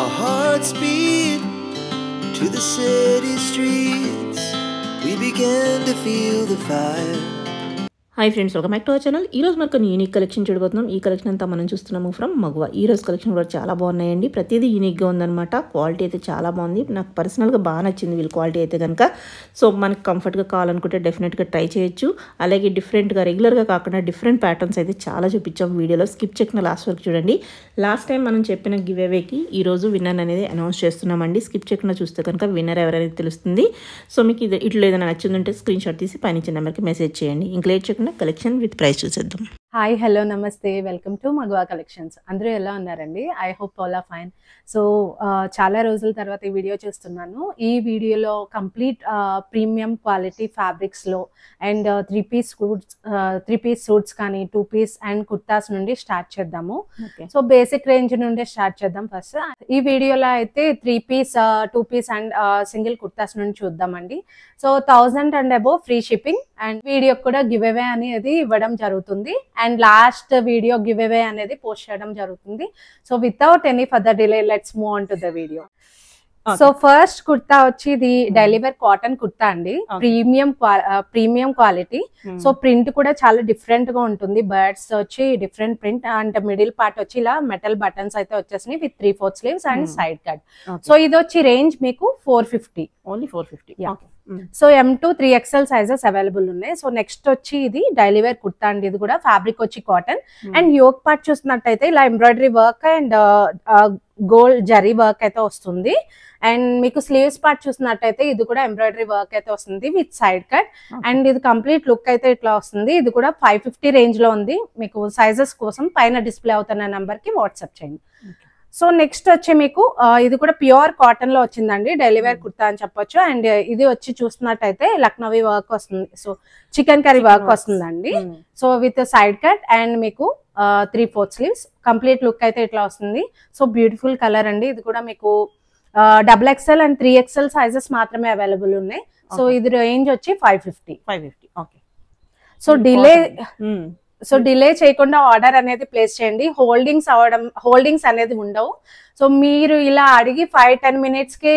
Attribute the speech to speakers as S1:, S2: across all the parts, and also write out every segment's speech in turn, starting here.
S1: Our hearts beat to the city streets. We began to feel the fire.
S2: Hi friends, welcome back to our channel. ఈ రోజు మనకు unique collection చూడబోతున్నాం. ఈ collection అంతా మనం చూస్తున్నాము ఫ్రమ్ మగువ. ఈ రోజు కలెక్షన్ కూడా చాలా బాగున్నాయండి. ప్రతిదీ యూనిక్గా ఉందన్నమాట. క్వాలిటీ అయితే చాలా బాగుంది. నాకు పర్సనల్గా బాగా నచ్చింది వీళ్ళ క్వాలిటీ అయితే కనుక. సో మనకు కంఫర్ట్గా కావాలనుకుంటే డెఫినెట్గా ట్రై చేయొచ్చు. అలాగే డిఫరెంట్గా రెగ్యులర్గా కాకుండా డిఫరెంట్ ప్యాటర్న్స్ అయితే చాలా చూపించాం వీడియోలో. స్కిప్ చెక్కిన లాస్ట్ వరకు చూడండి. లాస్ట్ టైం మనం చెప్పిన గివ్ అవేకి ఈరోజు విన్నర్ అనేది అనౌన్స్ చేస్తున్నామండి. స్కిప్ చెక్కిన చూస్తే కనుక విన్నర్ ఎవరైనా తెలుస్తుంది. సో మీకు ఇట్లా ఏదైనా నచ్చిందంటే స్క్రీన్ షాట్ తీసి పైన నెంబర్కి మెసేజ్ చేయండి. ఇంక్లేట్ చెక్కిన కలెక్షన్ విత్ ప్రైస్ చూసేద్దాం.
S3: హాయ్, హలో, నమస్తే, వెల్కమ్ టు మగువా కలెక్షన్స్. అందరూ ఎలా ఉన్నారండి? I hope all are fine. So చాలా రోజుల తర్వాత ఈ వీడియో చేస్తున్నాను. ఈ వీడియోలో కంప్లీట్ ప్రీమియం క్వాలిటీ ఫ్యాబ్రిక్స్లో అండ్ త్రీ పీస్ సూట్స్ కానీ 2 పీస్ అండ్ కుర్తాస్ నుండి స్టార్ట్ చేద్దాము. సో బేసిక్ రేంజ్ నుండి స్టార్ట్ చేద్దాం. ఫస్ట్ ఈ వీడియోలో అయితే 3 piece 2 piece and single kurtas నుండి చూద్దామండి. So 1000 and above free shipping and video కూడా గివ్ అవే అనేది ఇవ్వడం జరుగుతుంది. And last video give away అనేది పోస్ట్ చేయడం జరుగుతుంది. So without any further delay let's move on to the video. So first kurta వచ్చి ఇది డైలీ వేర్ కాటన్ కుర్తా అండి. Premium quality. సో ప్రింట్ కూడా చాలా డిఫరెంట్ గా ఉంటుంది. బర్డ్స్ వచ్చి different print and middle part వచ్చి ఇలా మెటల్ బటన్స్ అయితే వచ్చేసినాయి with 3/4 sleeves and side cut. So ఇది వచ్చి రేంజ్ మీకు 450.
S2: Only 450.
S3: So M2 3XL sizes available ఉన్నాయి. సో నెక్స్ట్ వచ్చి ఇది డైలీ వేర్ కుర్తా అండి. ఇది కూడా ఫ్యాబ్రిక్ వచ్చి కాటన్ అండ్ యోక్ పార్ట్ చూసినట్టయితే ఇలా embroidery work and gold zari work అయితే వస్తుంది. అండ్ మీకు స్లీవ్స్ పార్ట్ చూసినట్టయితే ఇది కూడా ఎంబ్రాయిడరీ వర్క్ అయితే వస్తుంది విత్ సైడ్ కట్. అండ్ ఇది కంప్లీట్ లుక్ అయితే ఇట్లా వస్తుంది. ఇది కూడా 550 రేంజ్ లో ఉంది. మీకు సైజెస్ కోసం పైన డిస్ప్లే అవుతున్న నెంబర్ కి వాట్సాప్ చేయండి. సో నెక్స్ట్ వచ్చి మీకు ఇది కూడా ప్యూర్ కాటన్ లో వచ్చిందండి. డైలీ వేర్ కుర్తా అని చెప్పొచ్చు. అండ్ ఇది వచ్చి చూస్తున్నట్టయితే లక్నోవి వర్క్ వస్తుంది. సో చికెన్ కర్రీ వర్క్ వస్తుందండి. So with side cut and మీకు 3/4 స్లీవ్స్. కంప్లీట్ లుక్ అయితే ఇట్లా వస్తుంది. సో బ్యూటిఫుల్ కలర్ అండి. ఇది కూడా మీకు XXL అండ్ 3XL సైజెస్ మాత్రమే అవైలబుల్ ఉన్నాయి. సో ఇది రేంజ్ వచ్చి 550.
S2: ఓకే.
S3: సో డిలే చేయకుండా ఆర్డర్ అనేది ప్లేస్ చేయండి. హోల్డింగ్స్ అనేది ఉండవు. సో మీరు ఇలా అడిగి 5-10 మినిట్స్ కి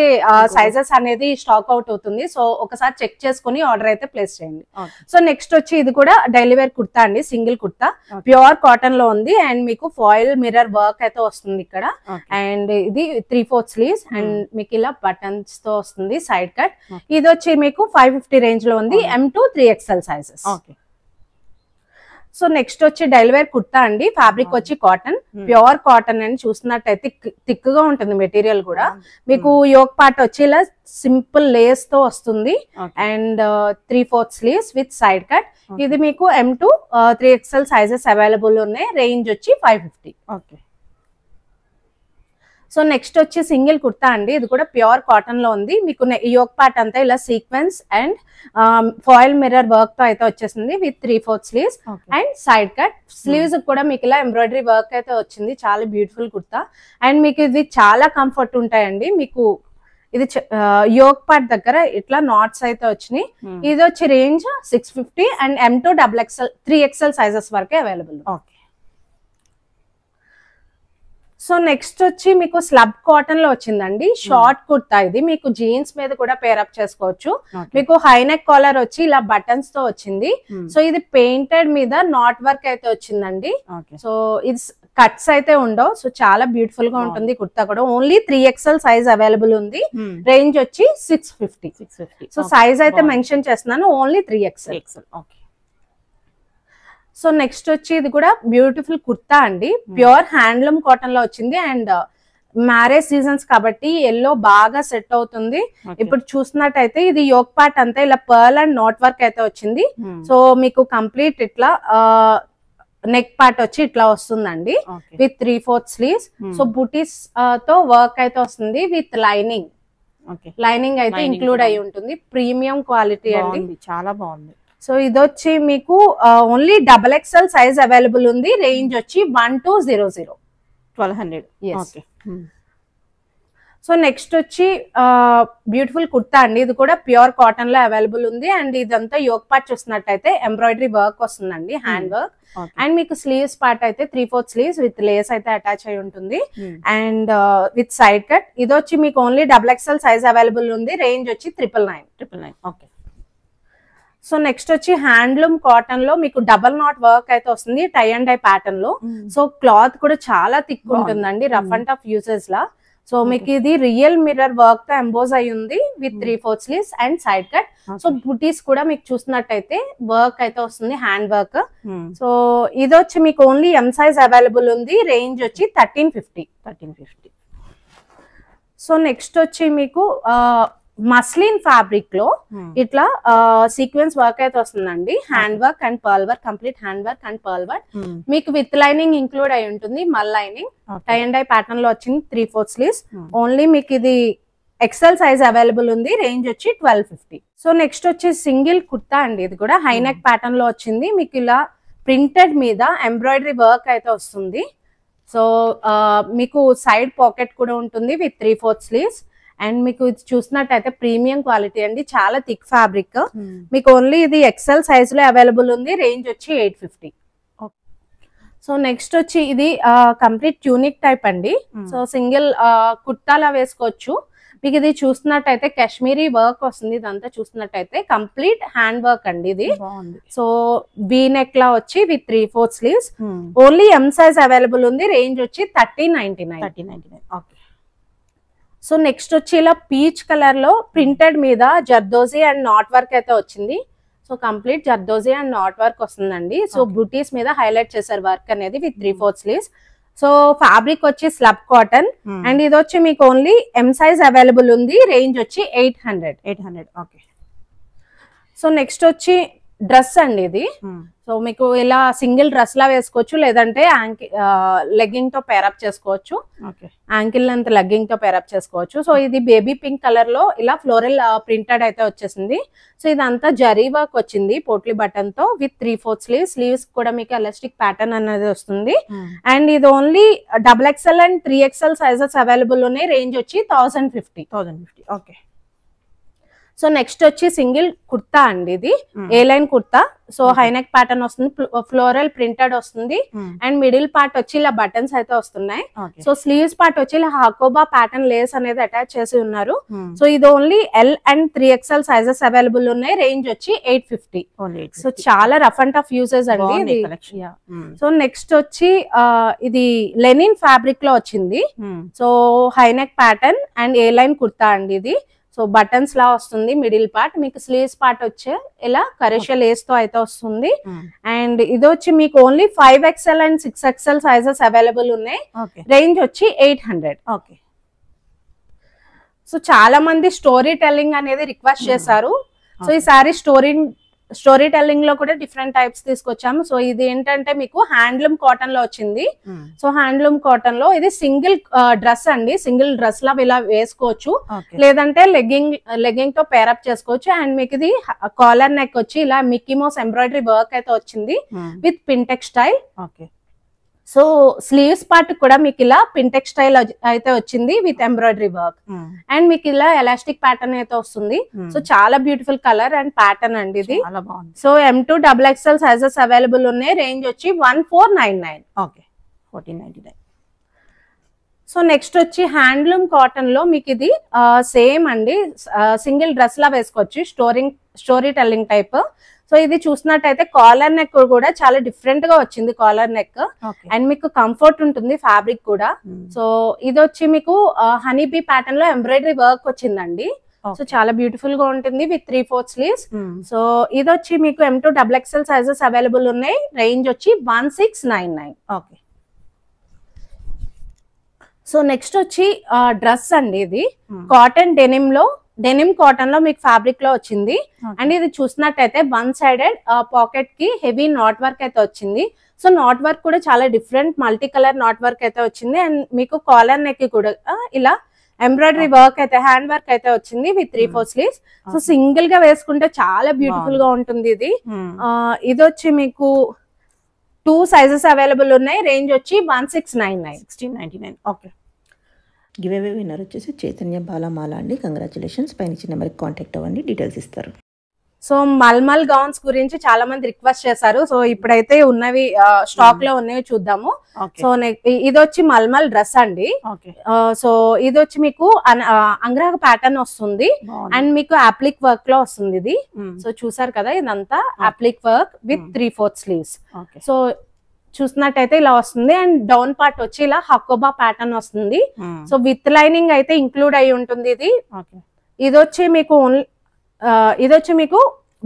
S3: సైజెస్ అనేది స్టాక్ అవుట్ అవుతుంది. సో ఒకసారి చెక్ చేసుకుని ఆర్డర్ అయితే ప్లేస్ చేయండి. సో నెక్స్ట్ వచ్చి ఇది కూడా డైలీ వేర్ కుర్తా అండి. సింగిల్ కుర్తా ప్యూర్ కాటన్ లో ఉంది. అండ్ మీకు ఫాయిల్ మిర్రర్ వర్క్ అయితే వస్తుంది ఇక్కడ. అండ్ ఇది 3/4 స్లీవ్స్ అండ్ మీకు ఇలా బటన్స్ తో వస్తుంది సైడ్ కట్. ఇది వచ్చి మీకు 550 రేంజ్ లో ఉంది. M2 3XL sizes. So next వచ్చి డైలీ వేర్ కుర్తా అండి. ఫ్యాబ్రిక్ వచ్చి కాటన్, ప్యూర్ కాటన్ అని చూస్తున్నట్టయితే థిక్ గా ఉంటుంది మెటీరియల్ కూడా. మీకు యోక్ పార్ట్ వచ్చి ఇలా సింపుల్ లేస్ తో వస్తుంది. And 3/4 sleeves with side cut. ఇది మీకు M2 3XL సైజెస్ అవైలబుల్ ఉన్నాయి. రేంజ్ వచ్చి 550.
S2: ఓకే.
S3: సో నెక్స్ట్ వచ్చి సింగిల్ కుర్తా అండి. ఇది కూడా ప్యూర్ కాటన్ లో ఉంది. మీకు యోక్ పార్ట్ అంతా ఇలా sequence and foil mirror work తో అయితే వచ్చేసింది with 3/4 sleeves and side cut. Sleeves కూడా మీకు ఇలా ఎంబ్రాయిడరీ వర్క్ అయితే వచ్చింది. చాలా బ్యూటిఫుల్ కుర్తా. అండ్ మీకు ఇది చాలా కంఫర్ట్ ఉంటాయండి. మీకు ఇది యోక్ పార్ట్ దగ్గర ఇట్లా నాట్స్ అయితే వచ్చినాయి. ఇది వచ్చి range 650 and M2 3XL sizes వరకే అవైలబుల్. సో నెక్స్ట్ వచ్చి మీకు స్లబ్ కాటన్ లో వచ్చిందండి. షార్ట్ కుర్తా. ఇది మీకు జీన్స్ మీద కూడా పేరప్ చేసుకోవచ్చు. మీకు హై నెక్ కాలర్ వచ్చి ఇలా బటన్స్ తో వచ్చింది. సో ఇది పెయింటెడ్ మీద నాట్ వర్క్ అయితే వచ్చిందండి. సో ఇది కట్స్ అయితే ఉండవు. సో చాలా బ్యూటిఫుల్ గా ఉంటుంది కుర్తా కూడా. ఓన్లీ 3XL సైజ్ అవైలబుల్ ఉంది. రేంజ్ వచ్చి 650. సో సైజ్ అయితే మెన్షన్ చేస్తున్నాను. Only 3XL. సో నెక్స్ట్ వచ్చి ఇది కూడా బ్యూటిఫుల్ కుర్తా అండి. ప్యూర్ హ్యాండ్లూమ్ కాటన్ లో వచ్చింది. అండ్ మ్యారేజ్ సీజన్స్ కాబట్టి ఎల్లో బాగా సెట్ అవుతుంది. ఇప్పుడు చూసినట్టయితే ఇది యోక్ పార్ట్ అంతా ఇలా పర్ల్ అండ్ నాట్ వర్క్ అయితే వచ్చింది. సో మీకు కంప్లీట్ ఇట్లా నెక్ పార్ట్ వచ్చి ఇట్లా వస్తుందండి విత్ 3/4 స్లీవ్స్. సో బూటీస్ తో వర్క్ అయితే వస్తుంది విత్ లైనింగ్ అయితే ఇంక్లూడ్ అయి ఉంటుంది. ప్రీమియం క్వాలిటీ అండి.
S2: చాలా బాగుంది.
S3: సో ఇది వచ్చి మీకు ఓన్లీ XXL సైజ్ అవైలబుల్ ఉంది. రేంజ్ వచ్చి 1200.
S2: 1200.
S3: సో నెక్స్ట్ వచ్చి బ్యూటిఫుల్ కుర్తా అండి. ఇది కూడా ప్యూర్ కాటన్ లో అవైలబుల్ ఉంది. అండ్ ఇదంతా యోక్ పార్ట్ చూస్తున్నట్టయితే ఎంబ్రాయిడరీ వర్క్ వస్తుందండి, హ్యాండ్ వర్క్. అండ్ మీకు స్లీవ్స్ పార్ట్ అయితే 3/4 స్లీవ్స్ విత్ లేస్ అయితే అటాచ్ అయి ఉంటుంది. And with side cut. ఇది వచ్చి మీకు ఓన్లీ XXL సైజ్ అవైలబుల్ ఉంది. రేంజ్ వచ్చి 999.
S2: ఓకే.
S3: సో నెక్స్ట్ వచ్చి హ్యాండ్లూమ్ కాటన్ లో మీకు డబల్ నాట్ వర్క్ అయితే వస్తుంది, టై అండ్ డై ప్యాటర్న్ లో. సో క్లాత్ కూడా చాలా థిక్ ఉంటుందండి, rough and tough uses law. So మీకు ఇది రియల్ మిర్రర్ వర్క్ తో ఎంబోజ్ అయి ఉంది with 3/4 sleeves and side cut. So బుటీస్ కూడా మీకు చూసినట్టయితే వర్క్ అయితే వస్తుంది, హ్యాండ్ వర్క్. సో ఇది వచ్చి మీకు ఓన్లీ ఎం సైజ్ అవైలబుల్ ఉంది. రేంజ్ వచ్చి 1350. సో నెక్స్ట్ వచ్చి మీకు మస్లిన్ ఫ్యాబ్రిక్ లో ఇట్లా సీక్వెన్స్ వర్క్ అయితే వస్తుందండి, hand work and purl work, complete hand work and purl work. మీకు విత్ లైనింగ్ ఇంక్లూడ్ అయి ఉంటుంది, మల్ lining, tie and dye pattern లో వచ్చింది, 3/4 స్లీవ్స్. ఓన్లీ మీకు ఇది XL సైజ్ అవైలబుల్ ఉంది. రేంజ్ వచ్చి 1250. సో నెక్స్ట్ వచ్చి సింగిల్ కుర్తా అండి. ఇది కూడా హై నెక్ ప్యాటర్న్ లో వచ్చింది. మీకు ఇలా ప్రింటెడ్ మీద ఎంబ్రాయిడరీ వర్క్ అయితే వస్తుంది. సో మీకు సైడ్ పాకెట్ కూడా ఉంటుంది విత్ 3/4 స్లీవ్స్. అండ్ మీకు ఇది చూసినట్టయితే ప్రీమియం క్వాలిటీ అండి, చాలా థిక్ ఫ్యాబ్రిక్. మీకు ఓన్లీ ఇది XL సైజ్ లో అవైలబుల్ ఉంది. రేంజ్ వచ్చి 850. సో నెక్స్ట్ వచ్చి ఇది కంప్లీట్ ట్యూనిక్ టైప్ అండి. సో సింగిల్ కుర్తాలా వేసుకోవచ్చు. మీకు ఇది చూస్తున్నట్టయితే కాశ్మీరీ వర్క్ వస్తుంది. ఇదంతా చూస్తున్నట్టయితే కంప్లీట్ హ్యాండ్ వర్క్ అండి ఇది. సో వీ నెక్ లా వచ్చి with 3/4 sleeves. Only M size available ఉంది. రేంజ్ వచ్చి 1399.
S2: ఓకే.
S3: సో నెక్స్ట్ వచ్చి ఇలా పీచ్ కలర్ లో ప్రింటెడ్ మీద జర్దోజీ అండ్ నాట్ వర్క్ అయితే వచ్చింది. So complete zardozi and not work వస్తుందండి. సో బూటీస్ మీద హైలైట్ చేశారు వర్క్ అనేది విత్ 3/4 స్లీవ్స్. సో ఫ్యాబ్రిక్ వచ్చి స్లబ్ కాటన్. అండ్ ఇది వచ్చి మీకు ఓన్లీ ఎం సైజ్ అవైలబుల్ ఉంది. రేంజ్ వచ్చి 800.
S2: ఓకే.
S3: సో నెక్స్ట్ వచ్చి డ్రెస్ అండి ఇది. సో మీకు ఇలా సింగిల్ డ్రెస్ లా వేసుకోవచ్చు, లేదంటే లెగ్గింగ్ తో పేరప్ చేసుకోవచ్చు, యాంకిల్ లెంత్ లెగ్గింగ్ తో పేరప్ చేసుకోవచ్చు. సో ఇది బేబీ పింక్ కలర్ లో ఇలా ఫ్లోరల్ ప్రింటెడ్ అయితే వచ్చేసింది. సో ఇదంతా జరీ వర్క్ వచ్చింది పోట్లీ బటన్ తో విత్ 3/4 స్లీవ్స్ కూడా మీకు ఎలాస్టిక్ ప్యాటర్న్ అనేది వస్తుంది. అండ్ ఇది only XXL and 3XL sizes available ఉన్నాయి. రేంజ్ వచ్చి 1050.
S2: ఓకే.
S3: సో నెక్స్ట్ వచ్చి సింగిల్ కుర్తా అండి. ఇది A line kurta. So high neck pattern వస్తుంది, ఫ్లోరల్ ప్రింటెడ్ వస్తుంది. అండ్ మిడిల్ పార్ట్ వచ్చి ఇలా బటన్స్ అయితే వస్తున్నాయి. సో స్లీవ్స్ పార్ట్ వచ్చి ఇలా హాకోబా ప్యాటర్న్ లేస్ అనేది అటాచ్ చేసి ఉన్నారు. సో ఇది only L and 3XL sizes available ఉన్నాయి. రేంజ్ వచ్చి 850. సో చాలా రఫ్ అండ్ టఫ్ యూజెస్ అండి. సో నెక్స్ట్ వచ్చి ఇది లెనిన్ ఫ్యాబ్రిక్ లో వచ్చింది. So high neck pattern and A line kurta అండి ఇది. సో బటన్స్ లా వస్తుంది మిడిల్ పార్ట్. మీకు స్లీవ్స్ పార్ట్ వచ్చే ఇలా కరేషియా లేస్ తో అయితే వస్తుంది. అండ్ ఇది వచ్చి మీకు only 5XL and 6XL sizes available ఉన్నాయి. రేంజ్ వచ్చి 800.
S2: ఓకే.
S3: సో చాలా మంది స్టోరీ టెల్లింగ్ అనేది రిక్వెస్ట్ చేశారు. సో ఈ సారీ స్టోరీ టెల్లింగ్ లో కూడా డిఫరెంట్ టైప్స్ తీసుకొచ్చాము. సో ఇది ఏంటంటే మీకు హ్యాండ్లూమ్ కాటన్ లో వచ్చింది. సో హ్యాండ్లూమ్ కాటన్ లో ఇది సింగిల్ డ్రెస్ అండి. సింగిల్ డ్రెస్ లా ఇలా వేసుకోవచ్చు, లేదంటే లెగ్గింగ్ తో పేరప్ చేసుకోవచ్చు. అండ్ మీకు ఇది కాలర్ నెక్ వచ్చి ఇలా మిక్కీ మౌస్ ఎంబ్రాయిడరీ వర్క్ అయితే వచ్చింది with pintuck style. So sleeves part కూడా మీకు ఇలా పింటెక్ స్టైల్ అయితే వచ్చింది విత్ ఎంబ్రాయిడరీ వర్క్. అండ్ మీకు ఇలా ఎలాస్టిక్ ప్యాటర్న్ అయితే వస్తుంది. సో చాలా బ్యూటిఫుల్ కలర్ అండ్ ప్యాటర్న్ అండి ఇది. So M2 XXL sizes available ఉన్నాయి. రేంజ్ వచ్చి 1499.
S2: ఓకే. 1499.
S3: సో నెక్స్ట్ వచ్చి హ్యాండ్లూమ్ కాటన్ లో మీకు ఇది సేమ్ అండి, సింగిల్ డ్రెస్ లా వేసుకోవచ్చు, స్టోరీ టెల్లింగ్ టైప్. సో ఇది చూసినట్టయితే కాలర్ నెక్ కూడా చాలా డిఫరెంట్ గా వచ్చింది కాలర్ నెక్. అండ్ మీకు కంఫర్ట్ ఉంటుంది ఫ్యాబ్రిక్ కూడా. సో ఇది వచ్చి మీకు హనీ బీ ప్యాటర్న్ లో ఎంబ్రాయిడరీ వర్క్ వచ్చిందండి. సో చాలా బ్యూటిఫుల్ గా ఉంటుంది విత్ 3/4 స్లీవ్స్. సో ఇది వచ్చి మీకు M2 XXL సైజెస్ అవైలబుల్ ఉన్నాయి. రేంజ్ వచ్చి 1699.
S2: ఓకే.
S3: సో నెక్స్ట్ వచ్చి డ్రెస్ అండి. ఇది కాటన్ డెనిమ్ కాటన్ లో మీకు ఫ్యాబ్రిక్ లో వచ్చింది. అండ్ ఇది చూసినట్టయితే 1 సైడెడ్ పాకెట్ కి హెవీ నాట్ వర్క్ అయితే వచ్చింది. సో నాట్ వర్క్ కూడా చాలా different multi colour not work అయితే వచ్చింది. అండ్ మీకు కాలర్ నెక్ కి కూడా ఇలా ఎంబ్రాయిడరీ వర్క్ అయితే హ్యాండ్ వర్క్ అయితే వచ్చింది విత్ 3/4 స్లీవ్స్. సో సింగిల్ గా వేసుకుంటే చాలా బ్యూటిఫుల్ గా ఉంటుంది ఇది. ఇది వచ్చి మీకు 2 సైజెస్ అవైలబుల్ ఉన్నాయి. రేంజ్ వచ్చి 1699.
S2: ఓకే. గివ్ అవే విన్నర్ వచ్చేసి చైతన్య బాలమాల అండి. కంగ్రాచులేషన్స్. పైన ఇచ్చిన నెంబర్కి కాంటాక్ట్ అవ్వండి, డీటెయిల్స్ ఇస్తారు.
S3: సో మల్మల్ గౌన్స్ గురించి చాలా మంది రిక్వెస్ట్ చేశారు. సో ఇప్పుడైతే ఉన్నవి స్టాక్ లో ఉన్నవి చూద్దాము. సో ఇది వచ్చి మల్మల్ డ్రెస్ అండి. సో ఇది వచ్చి మీకు అంగ్రహ ప్యాటర్న్ వస్తుంది అండ్ మీకు అప్లిక్ వర్క్ లో వస్తుంది ఇది. సో చూసారు కదా, ఇదంతా అప్లిక్ వర్క్ విత్ 3/4 స్లీవ్స్. సో చూసినట్టయితే ఇలా వస్తుంది అండ్ డౌన్ పార్ట్ వచ్చి ఇలా హకోబా ప్యాటర్న్ వస్తుంది. సో విత్ లైనింగ్ అయితే ఇంక్లూడ్ అయి ఉంటుంది ఇది. ఇది వచ్చి మీకు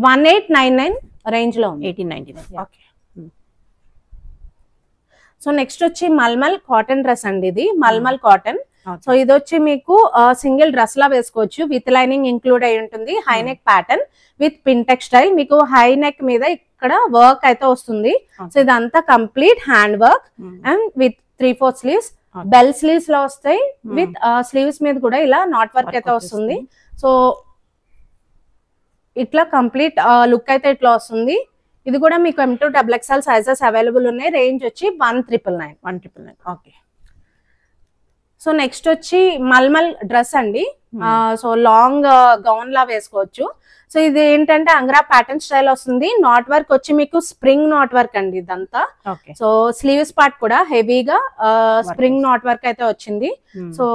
S3: 1899 రేంజ్ లో ఉంది.
S2: 1899.
S3: సో నెక్స్ట్ వచ్చి మల్మల్ కాటన్ డ్రెస్ అండి. ఇది మల్మల్ కాటన్. సో ఇది వచ్చి మీకు సింగిల్ డ్రెస్ లా వేసుకోవచ్చు. విత్ లైనింగ్ ఇంక్లూడ్ అయి ఉంటుంది. High neck pattern with pin textile. మీకు హై నెక్ మీద ఇక్కడ వర్క్ అయితే వస్తుంది. సో ఇదంతా complete hand work and with 3/4 sleeves. Bell sleeves లో వస్తాయి. విత్ స్లీవ్స్ మీద కూడా ఇలా నాట్ వర్క్ అయితే వస్తుంది. సో ఇట్లా కంప్లీట్ లుక్ అయితే ఇట్లా వస్తుంది. ఇది కూడా మీకు M2 XXL సైజెస్ అవైలబుల్ ఉన్నాయి. రేంజ్ వచ్చి 1999.
S2: ఓకే.
S3: సో నెక్స్ట్ వచ్చి మల్మల్ డ్రెస్ అండి. సో లాంగ్ గౌన్ లా వేసుకోవచ్చు. సో ఇది ఏంటంటే అంగ్రా ప్యాటర్న్ స్టైల్ వస్తుంది. నాట్ వర్క్ వచ్చి మీకు స్ప్రింగ్ నాట్ వర్క్ అండి ఇదంతా. సో స్లీవ్స్ పార్ట్ కూడా హెవీగా స్ప్రింగ్ నాట్ వర్క్ అయితే వచ్చింది. సో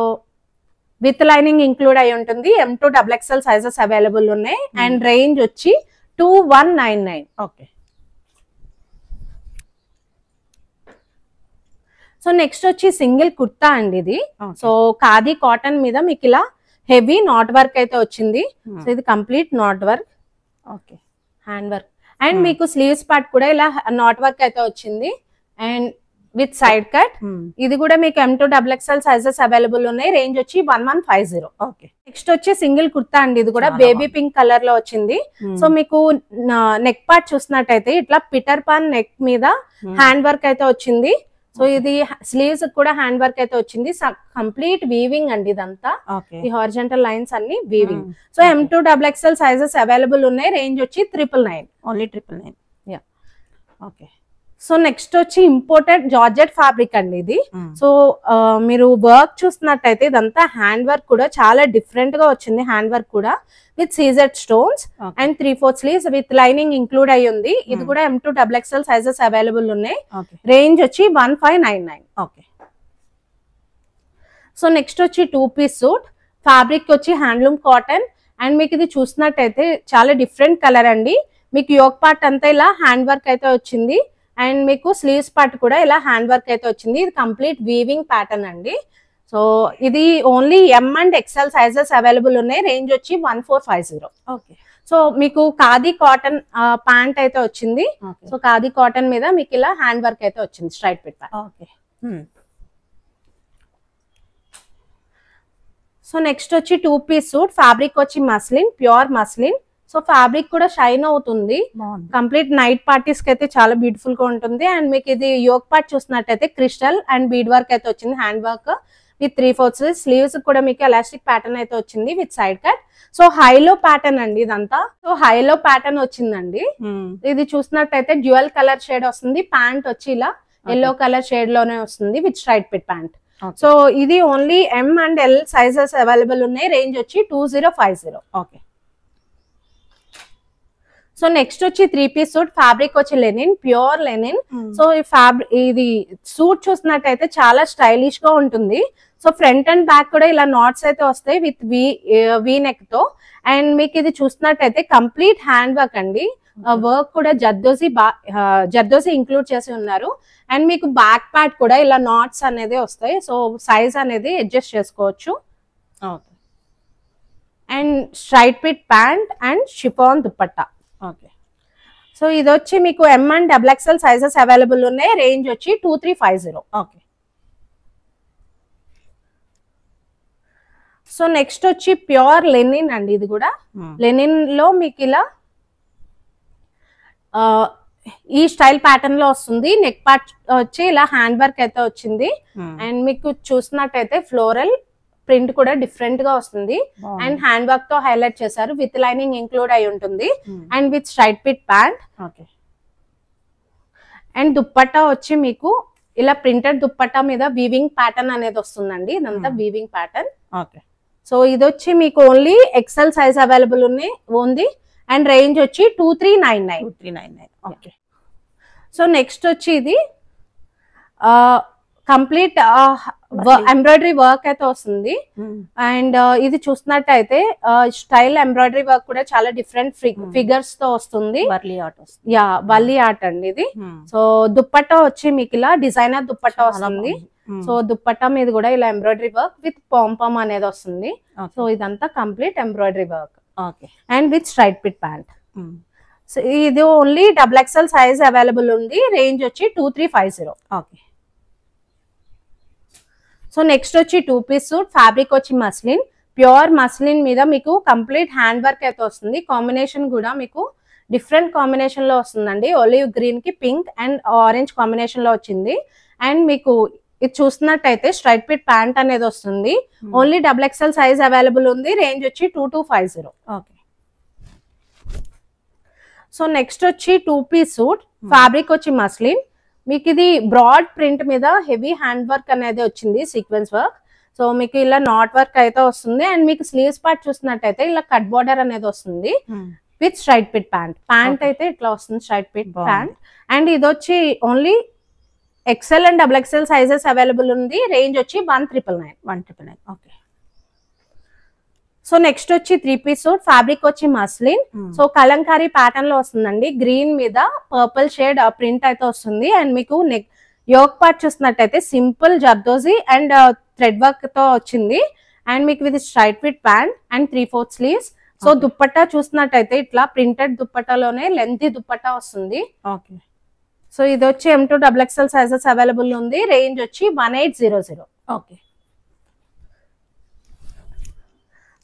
S3: విత్ లైనింగ్ ఇంక్లూడ్ అయి ఉంటుంది. M2 XXL సైజెస్ అవైలబుల్ ఉన్నాయి అండ్ రేంజ్ వచ్చి 2199.
S2: ఓకే.
S3: సో నెక్స్ట్ వచ్చి సింగిల్ కుర్తా అండి ఇది. సో ఖాదీ కాటన్ మీద మీకు ఇలా హెవీ నాట్ వర్క్ అయితే వచ్చింది. సో ఇది complete not work.
S2: Okay.
S3: Hand work and మీకు స్లీవ్స్ పార్ట్ కూడా ఇలా నాట్ వర్క్ అయితే వచ్చింది అండ్ విత్ సైడ్ కట్. ఇది కూడా మీకు M2 XXL సైజెస్ అవైలబుల్ ఉన్నాయి. రేంజ్ వచ్చి 1150.
S2: ఓకే.
S3: నెక్స్ట్ వచ్చి సింగిల్ కుర్తా అండి. ఇది కూడా బేబీ పింక్ కలర్ లో వచ్చింది. సో మీకు నెక్ పార్ట్ చూసినట్టయితే ఇట్లా పిటర్ పాన్ నెక్ మీద హ్యాండ్ వర్క్ అయితే వచ్చింది. సో ఇది స్లీవ్స్ కూడా హ్యాండ్ వర్క్ అయితే వచ్చింది. కంప్లీట్ వీవింగ్ అండి ఇదంతా. ఈ హారిజంటల్ లైన్స్ అన్ని weaving. So M2 XXL sizes available ఉన్నాయి. రేంజ్ వచ్చి 999.
S2: ఓన్లీ 999. ఓకే.
S3: సో నెక్స్ట్ వచ్చి ఇంపోర్టెడ్ జార్జెట్ ఫ్యాబ్రిక్ అండి ఇది. సో మీరు వర్క్ చూసినట్టయితే ఇదంతా హ్యాండ్ వర్క్ కూడా చాలా డిఫరెంట్ గా వచ్చింది. హ్యాండ్ వర్క్ కూడా with CZ stones and 3/4 sleeves with lining include అయ్యి ఉంది. ఇది కూడా M2 XXL సైజెస్ అవైలబుల్ ఉన్నాయి. రేంజ్ వచ్చి 1599.
S2: ఓకే.
S3: సో నెక్స్ట్ వచ్చి 2 పీస్ సూట్. ఫ్యాబ్రిక్ వచ్చి హ్యాండ్లూమ్ కాటన్ అండ్ మీకు ఇది చూసినట్టయితే చాలా డిఫరెంట్ కలర్ అండి. మీకు యోక్ పార్ట్ అంతా ఇలా హ్యాండ్ వర్క్ అయితే వచ్చింది అండ్ మీకు స్లీవ్స్ పార్ట్ కూడా ఇలా హ్యాండ్ వర్క్ అయితే వచ్చింది. ఇది కంప్లీట్ వీవింగ్ ప్యాటర్న్ అండి. సో ఇది only M and XL sizes available ఉన్నాయి. రేంజ్ వచ్చి 1450.
S2: ఓకే.
S3: సో మీకు ఖాదీ కాటన్ ప్యాంట్ అయితే వచ్చింది. సో ఖాదీ కాటన్ మీద మీకు ఇలా హ్యాండ్ వర్క్ అయితే వచ్చింది. Straight fit pant.
S2: Okay.
S3: So next వచ్చి 2 పీస్ సూట్. ఫ్యాబ్రిక్ వచ్చి muslin, pure muslin. So fabric కూడా షైన్ అవుతుంది. కంప్లీట్ నైట్ పార్టీస్ కి అయితే చాలా బ్యూటిఫుల్ గా ఉంటుంది. అండ్ మీకు ఇది యోక్ పార్ట్ చూసినట్టయితే క్రిస్టల్ అండ్ బీడ్ వర్క్ అయితే వచ్చింది. హ్యాండ్ వర్క్ విత్ 3/4 స్లీవ్స్ కూడా మీకు ఎలాస్టిక్ ప్యాటర్న్ అయితే వచ్చింది with side cut. So high low pattern అండి ఇదంతా. సో హైలో ప్యాటర్న్ వచ్చిందండి. ఇది చూసినట్టయితే డ్యూయల్ కలర్ షేడ్ వస్తుంది. ప్యాంట్ వచ్చి ఇలా ఎల్లో కలర్ షేడ్ లోనే వస్తుంది with straight fit pant. So ఇది only M and L sizes available ఉన్నాయి. రేంజ్ వచ్చి 2050.
S2: ఓకే.
S3: సో నెక్స్ట్ వచ్చి 3 పీస్ సూట్. ఫ్యాబ్రిక్ వచ్చి లెనిన్, ప్యూర్ లెనిన్. సో ఈ ఇది సూట్ చూసినట్టయితే చాలా స్టైలిష్ గా ఉంటుంది. సో ఫ్రంట్ అండ్ బ్యాక్ కూడా ఇలా నాట్స్ అయితే వస్తాయి విత్ వి నెక్ తో. అండ్ మీకు ఇది చూసినట్టయితే కంప్లీట్ హ్యాండ్ వర్క్ అండి. వర్క్ కూడా జర్దోసి ఇంక్లూడ్ చేసి ఉన్నారు. అండ్ మీకు బ్యాక్ పార్ట్ కూడా ఇలా నాట్స్ అనేది వస్తాయి. సో సైజ్ అనేది అడ్జస్ట్ చేసుకోవచ్చు. And straight fit pant and chiffon dupatta.
S2: Okay.
S3: So ఇది వచ్చి మీకు M and XXL sizes available ఉన్నాయి. రేంజ్ వచ్చి 2350.
S2: ఓకే.
S3: సో నెక్స్ట్ వచ్చి ప్యూర్ లెనిన్ అండి. ఇది కూడా లెనిన్ లో మీకు ఇలా ఈ స్టైల్ ప్యాటర్న్ లో వస్తుంది. నెక్ పార్ట్ వచ్చి ఇలా హ్యాండ్ వర్క్ అయితే వచ్చింది. అండ్ మీకు చూసినట్టయితే ఫ్లోరల్ ప్రింట్ కూడా డిఫరెంట్ గా వస్తుంది. అండ్ హ్యాండ్ వర్క్ తో హైలైట్ చేశారు. విత్ లైనింగ్ ఇంక్లూడ్ అయి ఉంటుంది and with straight fit pant. And dupatta వచ్చి మీకు ఇలా ప్రింటెడ్ దుప్పట్టా మీద వీవింగ్ ప్యాటర్న్ అనేది వస్తుందండి. ఇదంతా వీవింగ్ ప్యాటర్న్.
S2: ఓకే.
S3: సో ఇది వచ్చి మీకు ఓన్లీ ఎక్సెల్ సైజ్ అవైలబుల్ ఉంది అండ్ రేంజ్ వచ్చి 2399.
S2: ఓకే.
S3: సో నెక్స్ట్ వచ్చి ఇది కంప్లీట్ ఎంబ్రాయిడరీ వర్క్ అయితే వస్తుంది. అండ్ ఇది చూసినట్టయితే స్టైల్ ఎంబ్రాయిడరీ వర్క్ కూడా చాలా డిఫరెంట్ ఫిగర్స్ తో వస్తుంది. యా, వల్లీ ఆర్ట్ అండి ఇది. సో దుప్పట్టా వచ్చి మీకు ఇలా డిజైనర్ దుప్పట్టా వస్తుంది. సో దుప్పట్టా మీద కూడా ఇలా ఎంబ్రాయిడరీ వర్క్ విత్ పాంపామ్ అనేది వస్తుంది. సో ఇదంతా complete embroidery work and with straight fit pant. So ఇది ఓన్లీ XXL సైజ్ అవైలబుల్ ఉంది. రేంజ్ వచ్చి 2350.
S2: ఓకే.
S3: సో నెక్స్ట్ వచ్చి 2 పీస్ సూట్. ఫ్యాబ్రిక్ వచ్చి మస్లిన్, ప్యూర్ మస్లిన్ మీద మీకు కంప్లీట్ హ్యాండ్ వర్క్ అయితే వస్తుంది. కాంబినేషన్ కూడా మీకు డిఫరెంట్ కాంబినేషన్ లో వస్తుందండి. ఒలివ్ గ్రీన్ కి పింక్ అండ్ ఆరెంజ్ కాంబినేషన్ లో వచ్చింది. అండ్ మీకు ఇది చూస్తున్నట్టయితే స్ట్రైట్ పిట్ ప్యాంట్ అనేది వస్తుంది. ఓన్లీ XXL సైజ్ అవైలబుల్ ఉంది. రేంజ్ వచ్చి 2250.
S2: ఓకే.
S3: సో నెక్స్ట్ వచ్చి 2 పీస్ సూట్. ఫ్యాబ్రిక్ వచ్చి మస్లిన్, మీకు ఇది బ్రాడ్ ప్రింట్ మీద హెవీ హ్యాండ్ వర్క్ అనేది వచ్చింది, సీక్వెన్స్ వర్క్. సో మీకు ఇలా నాట్ వర్క్ అయితే వస్తుంది. అండ్ మీకు స్లీవ్స్ పార్ట్ చూసినట్టయితే ఇలా కట్ బార్డర్ అనేది వస్తుంది విత్ స్ట్రైట్ పిట్ ప్యాంట్ అయితే ఇట్లా వస్తుంది, స్ట్రైట్ పిట్ ప్యాంట్. అండ్ ఇది వచ్చి only XL and XXL sizes available ఉంది. రేంజ్ వచ్చి 1999.
S2: ఓకే.
S3: సో నెక్స్ట్ వచ్చి 3 పీస్ సూట్. ఫ్యాబ్రిక్ వచ్చి మస్లిన్. సో కలంకారీ ప్యాటర్న్ లో వస్తుందండి. గ్రీన్ మీద పర్పుల్ షేడ్ ప్రింట్ అయితే వస్తుంది. అండ్ మీకు నెక్ యోక్ పార్ట్ చూసినట్టయితే simple zardozi and thread work తో వచ్చింది. అండ్ మీకు ఇది straight fit pant and 3/4 sleeves. So dupatta చూసినట్టయితే ఇట్లా ప్రింటెడ్ దుప్పట్టాలోనే లెంతీ దుప్పట్టా వస్తుంది.
S2: ఓకే.
S3: సో ఇది వచ్చి M2 XXL సైజెస్ అవైలబుల్ ఉంది. రేంజ్ వచ్చి 1800.
S2: ఓకే.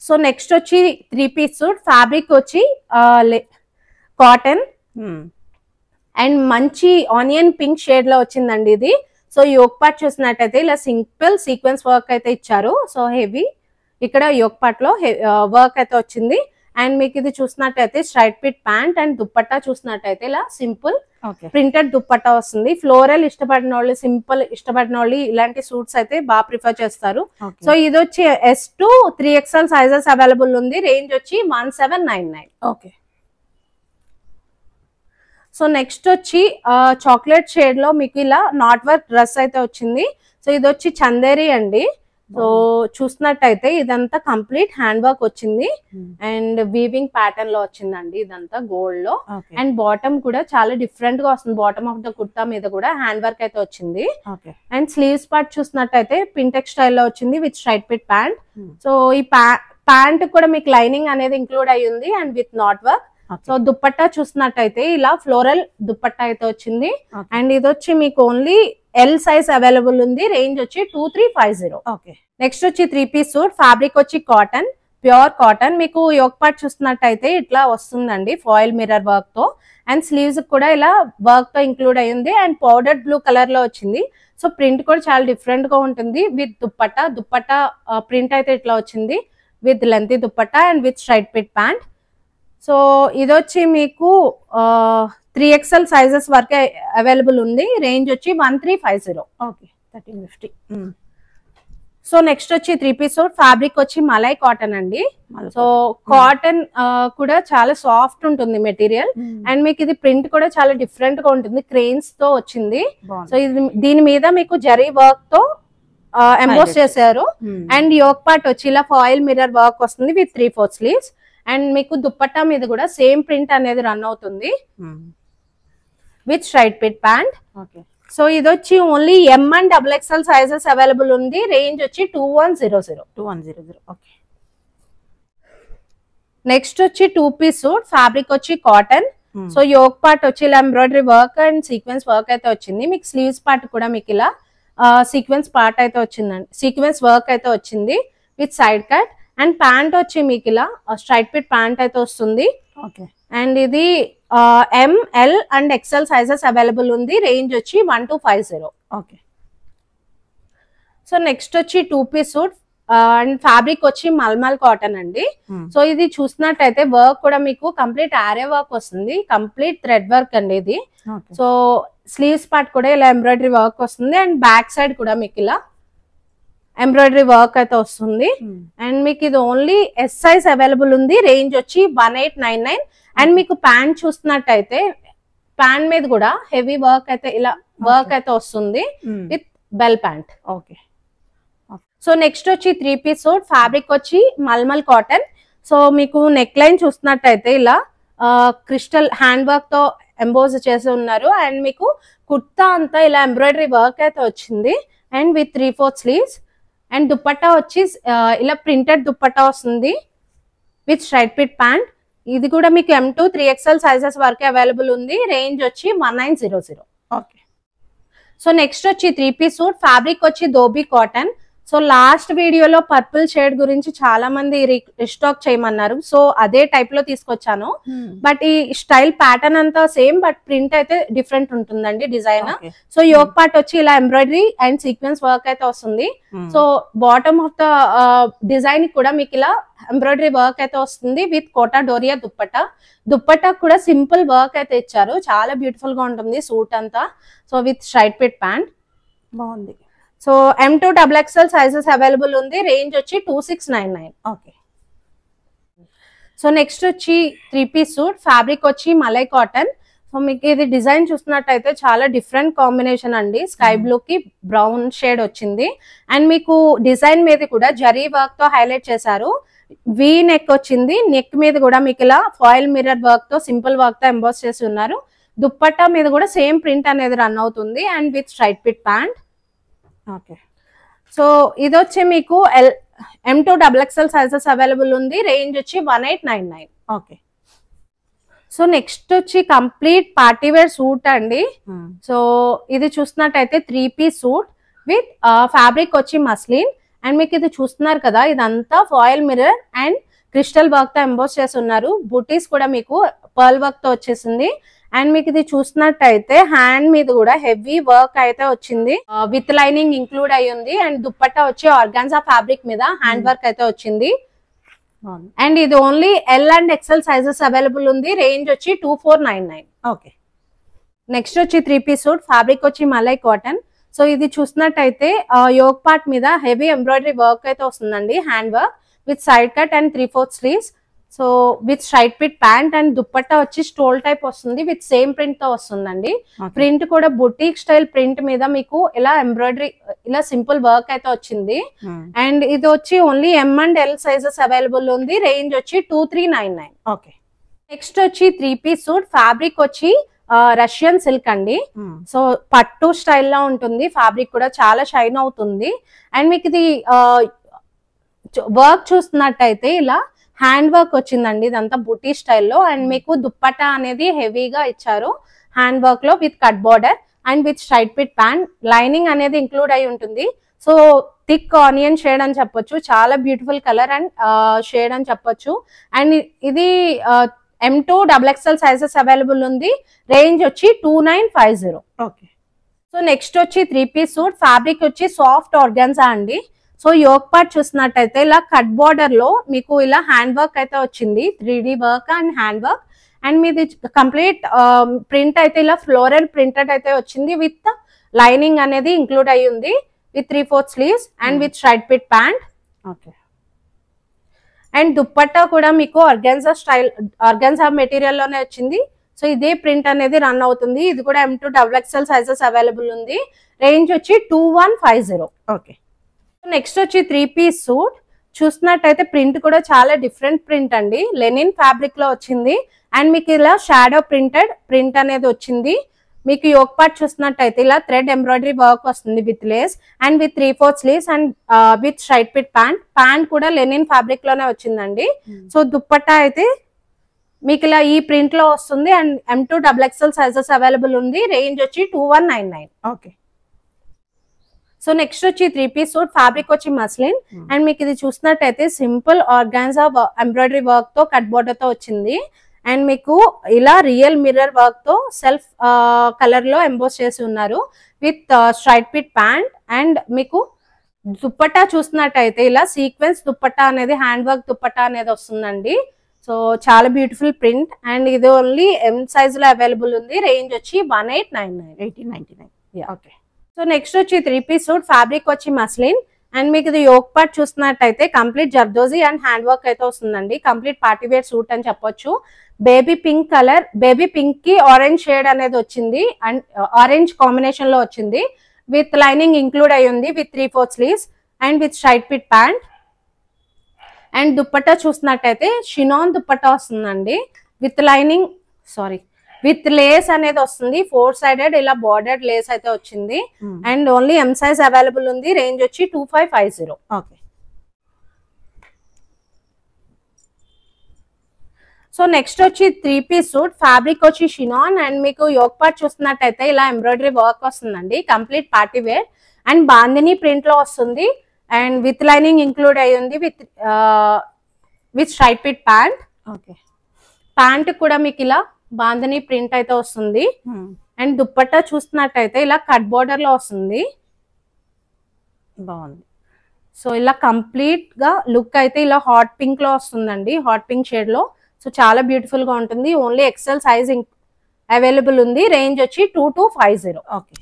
S3: సో నెక్స్ట్ వచ్చి 3 పీస్ సూట్. ఫ్యాబ్రిక్ వచ్చి కాటన్ అండ్ మంచి ఆనియన్ పింక్ షేడ్ లో వచ్చిందండి ఇది. సో యోక్ పార్ట్ చూసినట్టయితే ఇలా సింపుల్ సీక్వెన్స్ వర్క్ అయితే ఇచ్చారు. సో హెవీ ఇక్కడ యోక్ పార్ట్ లో వర్క్ అయితే వచ్చింది. అండ్ మీకు ఇది చూసినట్టయితే straight fit pant and dupatta చూసినట్టయితే ఇలా సింపుల్ ప్రింటెడ్ దుప్పట్టా వస్తుంది. ఫ్లోరల్ ఇష్టపడిన వాళ్ళు, సింపుల్ ఇష్టపడిన వాళ్ళు ఇలాంటి సూట్స్ అయితే బాగా ప్రిఫర్ చేస్తారు. సో ఇది వచ్చి S2 3XL సైజెస్ అవైలబుల్ ఉంది. రేంజ్ వచ్చి 1799.
S2: ఓకే.
S3: సో నెక్స్ట్ వచ్చి చాక్లెట్ షేడ్ లో మీకు ఇలా నాట్ వర్క్ డ్రెస్ అయితే వచ్చింది. సో ఇది వచ్చి చందేరి అండి. సో చూసినట్టయితే ఇదంతా కంప్లీట్ హ్యాండ్ వర్క్ వచ్చింది అండ్ వీవింగ్ ప్యాటర్న్ లో వచ్చిందండి. ఇదంతా గోల్డ్ లో. అండ్ బాటమ్ కూడా చాలా డిఫరెంట్ గా వస్తుంది. బాటమ్ ఆఫ్ ద కుర్తా మీద కూడా హ్యాండ్ వర్క్ అయితే వచ్చింది. అండ్ స్లీవ్స్ పార్ట్ చూసినట్టయితే పింటెక్ స్టైల్ లో వచ్చింది with straight fit pant. So ఈ ప్యాంట్ కూడా మీకు లైనింగ్ అనేది ఇంక్లూడ్ అయ్యింది and with not work. So dupatta చూసినట్టయితే ఇలా ఫ్లోరల్ దుప్పట్టా అయితే వచ్చింది. అండ్ ఇది వచ్చి మీకు ఓన్లీ L సైజ్ అవైలబుల్ ఉంది. రేంజ్ వచ్చి 2350.
S2: ఓకే.
S3: నెక్స్ట్ వచ్చి 3 పీస్ సూట్. ఫ్యాబ్రిక్ వచ్చి కాటన్, ప్యూర్ కాటన్. మీకు యోక్ పార్ట్ చూసినట్టయితే ఇట్లా వస్తుందండి ఫాయిల్ మిర్రర్ వర్క్ తో. అండ్ స్లీవ్స్ కూడా ఇలా వర్క్ తో ఇంక్లూడ్ అయ్యింది. అండ్ పౌడర్ బ్లూ కలర్ లో వచ్చింది. సో ప్రింట్ కూడా చాలా డిఫరెంట్ గా ఉంటుంది విత్ దుప్పట్టా ప్రింట్ అయితే ఇట్లా వచ్చింది with lengthy dupatta and with straight fit pant. So ఇది వచ్చి మీకు 3XL సైజెస్ వరకు అవైలబుల్ ఉంది. రేంజ్ వచ్చి 1350.
S2: ఓకే. 1350.
S3: సో నెక్స్ట్ వచ్చి 3 పీస్ సూట్. ఫ్యాబ్రిక్ వచ్చి మలై కాటన్ అండి. సో కాటన్ కూడా చాలా సాఫ్ట్ ఉంటుంది మెటీరియల్. అండ్ మీకు ఇది ప్రింట్ కూడా చాలా డిఫరెంట్ గా ఉంటుంది. క్రెయిన్స్ తో వచ్చింది. సో ఇది దీని మీద మీకు జరీ వర్క్ తో ఎంబోస్ చేశారు. అండ్ యోక్ పార్ట్ వచ్చి ఇలా ఫాయిల్ మిర్రర్ వర్క్ వస్తుంది విత్ 3/4 స్లీవ్స్. అండ్ మీకు దుప్పట్టా మీద కూడా సేమ్ ప్రింట్ అనేది రన్ అవుతుంది with straight fit pant. So ఇది వచ్చి only M and XXL sizes available ఉంది. రేంజ్ వచ్చి 2100.
S2: ఓకే.
S3: నెక్స్ట్ వచ్చి 2 పీస్ సూట్. ఫ్యాబ్రిక్ వచ్చి కాటన్. సో యోక్ పార్ట్ వచ్చి ఇలా embroidery work and sequence work అయితే వచ్చింది. మీకు స్లీవ్స్ పార్ట్ కూడా మీకు ఇలా సీక్వెన్స్ పార్ట్ అయితే వచ్చిందండి, సీక్వెన్స్ వర్క్ అయితే వచ్చింది with side cut. And pant వచ్చి మీకు ఇలా స్ట్రైట్ పిట్ ప్యాంట్ అయితే వస్తుంది. అండ్ ఇది M, L and XL sizes available ఉంది. రేంజ్ వచ్చి 1250.
S2: ఓకే.
S3: సో నెక్స్ట్ వచ్చి 2 పీస్ సూట్. అండ్ ఫ్యాబ్రిక్ వచ్చి మల్మల్ కాటన్ అండి. సో ఇది చూసినట్టయితే వర్క్ కూడా మీకు కంప్లీట్ ఆరే వర్క్ వస్తుంది, కంప్లీట్ థ్రెడ్ వర్క్ అండి ఇది. సో స్లీవ్స్ పార్ట్ కూడా ఇలా ఎంబ్రాయిడరీ వర్క్ వస్తుంది అండ్ బ్యాక్ సైడ్ కూడా మీకు ఇలా ఎంబ్రాయిడరీ వర్క్ అయితే వస్తుంది. అండ్ మీకు ఇది ఓన్లీ ఎస్ సైజ్ అవైలబుల్ ఉంది. రేంజ్ వచ్చి 1899. అండ్ మీకు ప్యాంట్ చూస్తున్నట్టయితే ప్యాంట్ మీద కూడా హెవీ వర్క్ అయితే ఇలా వర్క్ అయితే వస్తుంది with bell pant.
S2: Okay.
S3: So next వచ్చి 3-piece సూట్, ఫ్యాబ్రిక్ వచ్చి మల్మల్ కాటన్. సో మీకు నెక్ లైన్ చూస్తున్నట్టయితే ఇలా క్రిస్టల్ హ్యాండ్ వర్క్ తో ఎంబోజ్ చేసి ఉన్నారు. అండ్ మీకు కుర్తా అంతా ఇలా ఎంబ్రాయిడరీ వర్క్ అయితే వచ్చింది and with 3/4 sleeves. And dupatta వచ్చి ఇలా ప్రింటెడ్ దుప్పట్టా వస్తుంది విత్ స్ట్రైట్ ఫిట్ ప్యాంట్. ఇది కూడా మీకు M2 3XL సైజెస్ వరకు అవైలబుల్ ఉంది. రేంజ్ వచ్చి 1900.
S2: ఓకే.
S3: సో నెక్స్ట్ వచ్చి 3-piece సూట్, ఫ్యాబ్రిక్ వచ్చి ధోబీ కాటన్. సో లాస్ట్ వీడియోలో పర్పుల్ షేడ్ గురించి చాలా మంది రీస్టాక్ చేయమన్నారు. సో అదే టైప్ లో తీసుకొచ్చాను. బట్ ఈ స్టైల్ ప్యాటర్న్ అంతా సేమ్, బట్ ప్రింట్ అయితే డిఫరెంట్ ఉంటుందండి డిజైన్. సో యోక్ పార్ట్ వచ్చి ఇలా ఎంబ్రాయిడరీ అండ్ సీక్వెన్స్ వర్క్ అయితే వస్తుంది. So bottom of the design కూడా మీకు ఇలా ఎంబ్రాయిడరీ వర్క్ అయితే వస్తుంది విత్ కోటా డోరియా దుప్పట్టా. దుప్పట్టా కూడా సింపుల్ వర్క్ అయితే ఇచ్చారు, చాలా బ్యూటిఫుల్ గా ఉంటుంది సూట్ అంతా. So with straight fit pant
S2: బాగుంది.
S3: So M2 XXL sizes available ఉంది. రేంజ్ వచ్చి 2699.
S2: ఓకే.
S3: సో నెక్స్ట్ వచ్చి 3-piece సూట్, ఫ్యాబ్రిక్ వచ్చి మలై కాటన్. సో మీకు ఇది డిజైన్ చూసినట్టయితే చాలా డిఫరెంట్ కాంబినేషన్ అండి. స్కై బ్లూ కి బ్రౌన్ షేడ్ వచ్చింది అండ్ మీకు డిజైన్ మీద కూడా జరీ వర్క్ తో హైలైట్ చేశారు. వి నెక్ వచ్చింది, నెక్ మీద కూడా మీకు ఇలా ఫాయిల్ మిర్రర్ వర్క్ తో సింపుల్ వర్క్ తో ఎంబోస్ చేసి ఉన్నారు. దుప్పట్టా మీద కూడా సేమ్ ప్రింట్ అనేది రన్ అవుతుంది and with straight fit pant.
S2: Okay.
S3: So ఇది వచ్చి మీకు M2 XXL సైజెస్ అవైలబుల్ ఉంది. రేంజ్ వచ్చి 1899.
S2: ఓకే.
S3: సో నెక్స్ట్ వచ్చి కంప్లీట్ పార్టీ వేర్ సూట్ అండి. సో ఇది చూసినట్టయితే 3-piece సూట్ విత్ ఫ్యాబ్రిక్ వచ్చి మస్లిన్. అండ్ మీకు ఇది చూస్తున్నారు కదా, ఇదంతా foil mirror and crystal work తో ఎంబోస్ చేసి ఉన్నారు. బూటీస్ కూడా మీకు పర్ల్ వర్క్ తో వచ్చేసింది. అండ్ మీకు ఇది చూసినట్టయితే హ్యాండ్ మీద కూడా హెవీ వర్క్ అయితే వచ్చింది విత్ లైనింగ్ ఇంక్లూడ్ అయి ఉంది. అండ్ దుప్పట్టా వచ్చి ఆర్గాన్జా ఫ్యాబ్రిక్ మీద హ్యాండ్ వర్క్ అయితే వచ్చింది. అండ్ ఇది only L and XL sizes available ఉంది. రేంజ్ వచ్చి 2499.
S2: ఓకే.
S3: నెక్స్ట్ వచ్చి 3-piece సూట్, ఫ్యాబ్రిక్ వచ్చి మలై కాటన్. సో ఇది చూసినట్టయితే యోక్ పార్ట్ మీద హెవీ ఎంబ్రాయిడరీ వర్క్ అయితే వస్తుందండి, hand work with side cut and 3/4 sleeves. So with straight fit pant and dupatta వచ్చి స్టోల్ టైప్ వస్తుంది విత్ సేమ్ ప్రింట్ తో వస్తుందండి. ప్రింట్ కూడా బుటీక్ స్టైల్ ప్రింట్ మీద మీకు ఇలా ఎంబ్రాయిడరీ ఇలా సింపుల్ వర్క్ అయితే వచ్చింది. అండ్ ఇది వచ్చి only M and L sizes available ఉంది. రేంజ్ వచ్చి 2399.
S2: ఓకే.
S3: నెక్స్ట్ వచ్చి 3-piece సూట్, ఫ్యాబ్రిక్ వచ్చి రష్యన్ సిల్క్ అండి. సో పట్టు స్టైల్లో ఉంటుంది, ఫ్యాబ్రిక్ కూడా చాలా షైన్ అవుతుంది. అండ్ మీకు ఇది వర్క్ చూస్తున్నట్టయితే ఇలా హ్యాండ్ వర్క్ వచ్చిందండి, ఇదంతా బుటీ స్టైల్లో. అండ్ మీకు దుప్పట్టా అనేది హెవీగా ఇచ్చారు హ్యాండ్ వర్క్ లో with cut border and with straight fit pant. Lining అనేది ఇంక్లూడ్ అయి ఉంటుంది. సో థిక్ ఆనియన్ షేడ్ అని చెప్పొచ్చు, చాలా బ్యూటిఫుల్ కలర్ అండ్ షేడ్ అని చెప్పొచ్చు. అండ్ ఇది M2 XXL సైజెస్ అవైలబుల్ ఉంది. రేంజ్ వచ్చి 2950.
S2: ఓకే.
S3: సో నెక్స్ట్ వచ్చి 3-piece సూట్, ఫ్యాబ్రిక్ వచ్చి సాఫ్ట్ ఆర్గాన్జా అండి. సో యోక్ పార్ట్ చూసినట్టయితే ఇలా కట్ బార్డర్ లో మీకు ఇలా హ్యాండ్ వర్క్ అయితే వచ్చింది, 3D work and hand work. And మీది కంప్లీట్ ప్రింట్ అయితే ఇలా ఫ్లోరల్ ప్రింటెడ్ అయితే వచ్చింది విత్ లైనింగ్ అనేది ఇంక్లూడ్ అయి ఉంది with 3/4 sleeves and with straight fit pant.
S2: Okay.
S3: And dupatta కూడా మీకు ఆర్గాన్జా స్టైల్, ఆర్గాన్జా మెటీరియల్ లోనే వచ్చింది. సో ఇదే ప్రింట్ అనేది రన్ అవుతుంది. ఇది కూడా M2 XXL సైజెస్ అవైలబుల్ ఉంది. రేంజ్ వచ్చి 2150.
S2: ఓకే.
S3: నెక్స్ట్ వచ్చి 3-piece సూట్ చూసినట్టయితే ప్రింట్ కూడా చాలా డిఫరెంట్ ప్రింట్ అండి, లెనిన్ ఫ్యాబ్రిక్ లో వచ్చింది. అండ్ మీకు ఇలా షాడో ప్రింటెడ్ ప్రింట్ అనేది వచ్చింది. మీకు యోక్ పార్ట్ చూసినట్టయితే ఇలా థ్రెడ్ ఎంబ్రాయిడరీ వర్క్ వస్తుంది with lace and with 3/4 sleeves and with straight fit pant. Pant కూడా లెనిన్ ఫ్యాబ్రిక్ లోనే వచ్చిందండి. సో దుప్పట్టా అయితే మీకు ఇలా ఈ ప్రింట్ లో వస్తుంది and M2 XXL sizes available ఉంది. రేంజ్ వచ్చి 2199.
S2: ఓకే.
S3: సో నెక్స్ట్ వచ్చి 3-piece సూట్, ఫ్యాబ్రిక్ వచ్చి మస్లిన్. అండ్ మీకు ఇది చూసినట్టయితే సింపుల్ ఆర్గాన్జా ఎంబ్రాయిడరీ వర్క్ తో కట్ బోర్డర్ తో వచ్చింది. అండ్ మీకు ఇలా రియల్ మిర్రర్ వర్క్ తో సెల్ఫ్ కలర్ లో ఎంబోస్ చేసి ఉన్నారు with straight fit pant. And మీకు దుప్పట్టా చూస్తున్నట్టయితే ఇలా సీక్వెన్స్ దుప్పట్టా అనేది హ్యాండ్ వర్క్ దుప్పట్టా అనేది వస్తుందండి. సో చాలా బ్యూటిఫుల్ ప్రింట్ అండ్ ఇది ఓన్లీ ఎం సైజ్ లో అవైలబుల్ ఉంది. రేంజ్ వచ్చి 1899.
S2: ఓకే.
S3: సో నెక్స్ట్ వచ్చి 3 పీస్ సూట్, ఫ్యాబ్రిక్ వచ్చి మస్లిన్ అండ్ మీకు ఇది యోక్ పార్ట్ చూస్తున్నట్టయితే complete zardozi and hand work అయితే వస్తుందండి. కంప్లీట్ పార్టీ వేర్ సూట్ అని చెప్పొచ్చు. Baby pink colour, baby pink కి ఆరెంజ్ షేడ్ అనేది వచ్చింది అండ్ ఆరెంజ్ కాంబినేషన్ లో వచ్చింది. విత్ లైనింగ్ ఇంక్లూడ్ అయి ఉంది with 3/4 sleeves and with straight fit pant. And dupatta చూసినట్టయితే షినాన్ దుప్పట్టా వస్తుందండి విత్ లైనింగ్ విత్ లేస్ అనేది వస్తుంది. 4 సైడెడ్ ఇలా బార్డర్డ్ లేస్ అయితే వచ్చింది and only M size available ఉంది. రేంజ్ వచ్చి 2550.
S2: ఓకే.
S3: సో నెక్స్ట్ వచ్చి 3 పీస్ సూట్, ఫ్యాబ్రిక్ వచ్చి షినాన్ అండ్ మీకు యోక్ పార్ట్ చూస్తున్నట్టయితే ఇలా ఎంబ్రాయిడరీ వర్క్ వస్తుందండి. Complete party wear and bandhani print లో వస్తుంది అండ్ విత్ లైనింగ్ ఇంక్లూడ్ అయి ఉంది with straight fit pant.
S2: Okay.
S3: Pant కూడా మీకు ఇలా బాందిని ప్రింట్ అయితే వస్తుంది అండ్ దుప్పట్టా చూస్తున్నట్టయితే ఇలా కట్ బోర్డర్ లో వస్తుంది.
S2: బాగుంది.
S3: సో ఇలా కంప్లీట్ గా లుక్ అయితే ఇలా హాట్ పింక్ లో వస్తుందండి, హాట్ పింక్ షేడ్ లో. సో చాలా బ్యూటిఫుల్ గా ఉంటుంది. ఓన్లీ ఎక్సెల్ సైజ్ అవైలబుల్ ఉంది. రేంజ్ వచ్చి 2250.
S2: ఓకే.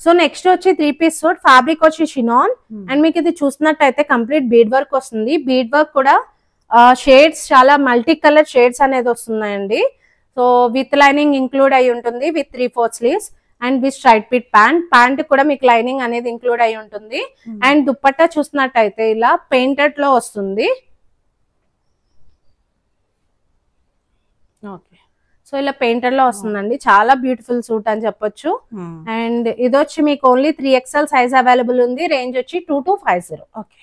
S3: సో నెక్స్ట్ వచ్చి 3 పీస్ సూట్, ఫ్యాబ్రిక్ వచ్చి షినాన్ అండ్ మీకు ఇది చూసినట్టయితే కంప్లీట్ బీడ్ వర్క్ వస్తుంది. బీడ్ వర్క్ కూడా షేడ్స్ చాలా మల్టీ కలర్ షేడ్స్ అనేది వస్తున్నాయండి. సో విత్ లైనింగ్ ఇంక్లూడ్ అయి ఉంటుంది with 3/4 sleeves and with straight fit pant. Pant కూడా మీకు లైనింగ్ అనేది ఇంక్లూడ్ అయి ఉంటుంది అండ్ దుప్పట్టా చూసినట్టయితే ఇలా పెయింటెడ్ లో వస్తుంది.
S2: ఓకే.
S3: సో ఇలా పెయింటెడ్ లో వస్తుందండి. చాలా బ్యూటిఫుల్ సూట్ అని చెప్పొచ్చు. అండ్ ఇది వచ్చి మీకు ఓన్లీ 3XL సైజ్ అవైలబుల్ ఉంది. రేంజ్ వచ్చి 2250.
S2: ఓకే.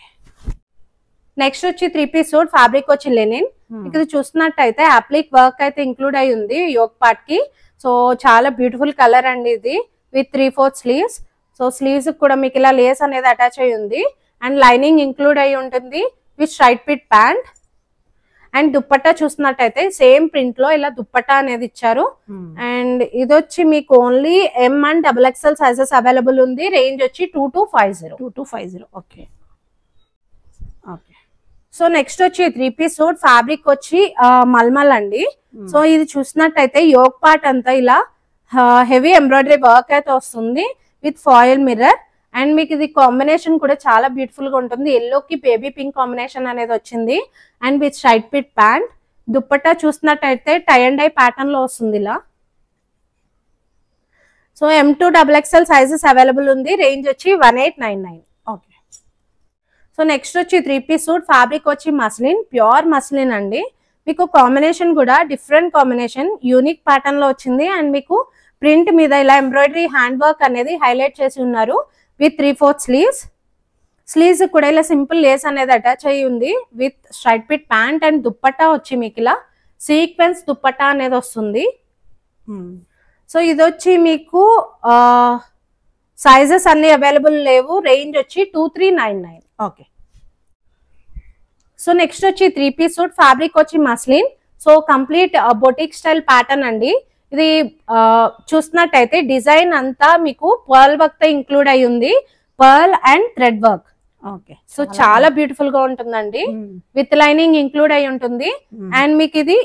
S3: నెక్స్ట్ వచ్చి 3 పీస్ సూట్, ఫ్యాబ్రిక్ వచ్చి లెనిన్. ఇది చూస్తున్నట్టయితే అప్లిక్ వర్క్ అయితే ఇంక్లూడ్ అయి ఉంది యోక్ పార్ట్ కి. సో చాలా బ్యూటిఫుల్ కలర్ అండి ఇది విత్ 3/4 స్లీవ్స్. సో స్లీవ్స్ కూడా మీకు ఇలా లేస్ అనేది అటాచ్ అయి ఉంది అండ్ లైనింగ్ ఇంక్లూడ్ అయి ఉంటుంది with straight fit pant. And dupatta చూస్తున్నట్టయితే సేమ్ ప్రింట్ లో ఇలా దుప్పట్టా అనేది ఇచ్చారు అండ్ ఇది వచ్చి మీకు only M and XXL sizes available ఉంది. రేంజ్ వచ్చి 2250.
S2: ఓకే. ఓకే.
S3: సో నెక్స్ట్ వచ్చి 3 పీస్ సూట్, ఫ్యాబ్రిక్ వచ్చి మల్మల్ అండి. సో ఇది చూసినట్టయితే యోక్ పార్ట్ అంతా ఇలా హెవీ ఎంబ్రాయిడరీ వర్క్ అయితే వస్తుంది విత్ ఫాయిల్ మిర్రర్ అండ్ మీకు ఇది కాంబినేషన్ కూడా చాలా బ్యూటిఫుల్ గా ఉంటుంది. ఎల్లో కి బేబీ పింక్ కాంబినేషన్ అనేది వచ్చింది and with straight fit pant. Dupatta చూసినట్టయితే టై అండ్ డై ప్యాటర్న్ లో వస్తుంది ఇలా. So M to XXL sizes available ఉంది. రేంజ్ వచ్చి 1899.
S2: ఓకే.
S3: సో నెక్స్ట్ వచ్చి 3 పీస్ సూట్, ఫ్యాబ్రిక్ వచ్చి మస్లిన్, ప్యూర్ మస్లిన్ అండి. మీకు కాంబినేషన్ కూడా డిఫరెంట్ కాంబినేషన్ యూనిక్ ప్యాటర్న్ లో వచ్చింది అండ్ మీకు ప్రింట్ మీద ఇలా ఎంబ్రాయిడరీ హ్యాండ్ వర్క్ అనేది హైలైట్ చేసి ఉన్నారు విత్ 3/4 స్లీవ్స్. స్లీవ్స్ కూడా ఇలా సింపుల్ లేస్ అనేది అటాచ్ అయ్యి ఉంది with straight fit pant and dupatta వచ్చి మీకు ఇలా సీక్వెన్స్ దుప్పట్టా అనేది వస్తుంది. సో ఇది వచ్చి మీకు సైజెస్ అన్ని అవైలబుల్ లేవు. రేంజ్ వచ్చి 2399.
S2: ఓకే.
S3: సో నెక్స్ట్ వచ్చి 3 పీస్ సూట్, ఫ్యాబ్రిక్ వచ్చి muslin. So complete boutique style pattern అండి. ఇది చూసినట్టయితే డిజైన్ అంతా మీకు పర్ల్ వర్క్ తో ఇంక్లూడ్ అయి ఉంది, pearl and thread work.
S2: Okay.
S3: So చాలా బ్యూటిఫుల్ గా ఉంటుందండి విత్ లైనింగ్ ఇంక్లూడ్ అయి ఉంటుంది అండ్ మీకు ఇది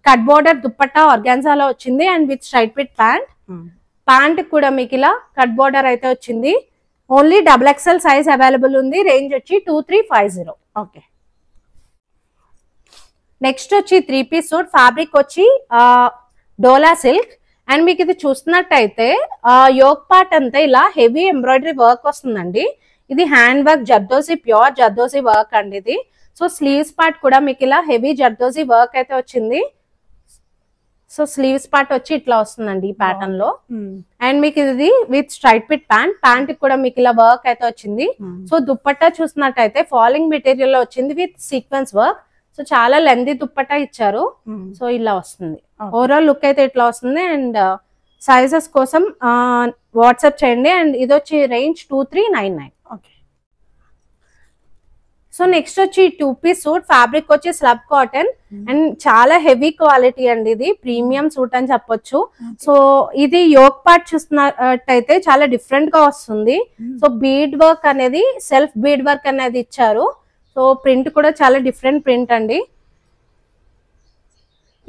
S3: కట్ బోర్డర్ దుప్పట్టా ఆర్గాన్జాలో వచ్చింది and with straight fit pant. Pant కూడా మీకు ఇలా కట్ బోర్డర్ అయితే వచ్చింది. ఓన్లీ XXL సైజ్ అవైలబుల్ ఉంది. రేంజ్ వచ్చి 2350.
S2: ఓకే.
S3: నెక్స్ట్ వచ్చి 3 పీస్ సూట్, ఫ్యాబ్రిక్ వచ్చి డోలా సిల్క్ అండ్ మీకు ఇది చూస్తున్నట్టయితే యోక్ పార్ట్ అంతా ఇలా హెవీ ఎంబ్రాయిడరీ వర్క్ వస్తుందండి. ఇది hand work zardozi, pure zardozi work అండి ఇది. సో స్లీవ్స్ పార్ట్ కూడా మీకు ఇలా హెవీ జర్దోజీ వర్క్ అయితే వచ్చింది. సో స్లీవ్స్ పార్ట్ వచ్చి ఇట్లా వస్తుందండి ఈ ప్యాటర్న్ లో అండ్ మీకు ఇది with straight fit pant. Pant కూడా మీకు ఇలా వర్క్ అయితే వచ్చింది. సో దుప్పట్టా చూసినట్టయితే ఫాలింగ్ మెటీరియల్ లో వచ్చింది విత్ సీక్వెన్స్ వర్క్. సో చాలా లెంతీ దుప్పట్టా ఇచ్చారు. సో ఇలా వస్తుంది. ఓవరాల్ లుక్ అయితే ఇట్లా వస్తుంది అండ్ సైజెస్ కోసం వాట్సాప్ చేయండి అండ్ ఇది వచ్చి రేంజ్ 2399.
S2: ఓకే.
S3: సో నెక్స్ట్ వచ్చి 2-piece సూట్, ఫ్యాబ్రిక్ వచ్చి స్లబ్ కాటన్ అండ్ చాలా హెవీ క్వాలిటీ అండి, ఇది ప్రీమియం సూట్ అని చెప్పొచ్చు. సో ఇది యోక్ పార్ట్ చూస్తున్నట్టయితే చాలా డిఫరెంట్ గా వస్తుంది. సో బీడ్ వర్క్ అనేది, సెల్ఫ్ బీడ్ వర్క్ అనేది ఇచ్చారు. సో ప్రింట్ కూడా చాలా డిఫరెంట్ ప్రింట్ అండి.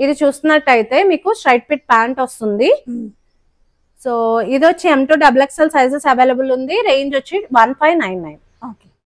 S3: ఇది చూస్తున్నట్టయితే మీకు స్ట్రైట్ ఫిట్ ప్యాంట్ వస్తుంది. సో ఇది వచ్చి M2 XXL సైజెస్ అవైలబుల్ ఉంది. రేంజ్ వచ్చి 1599.
S4: ఓకే.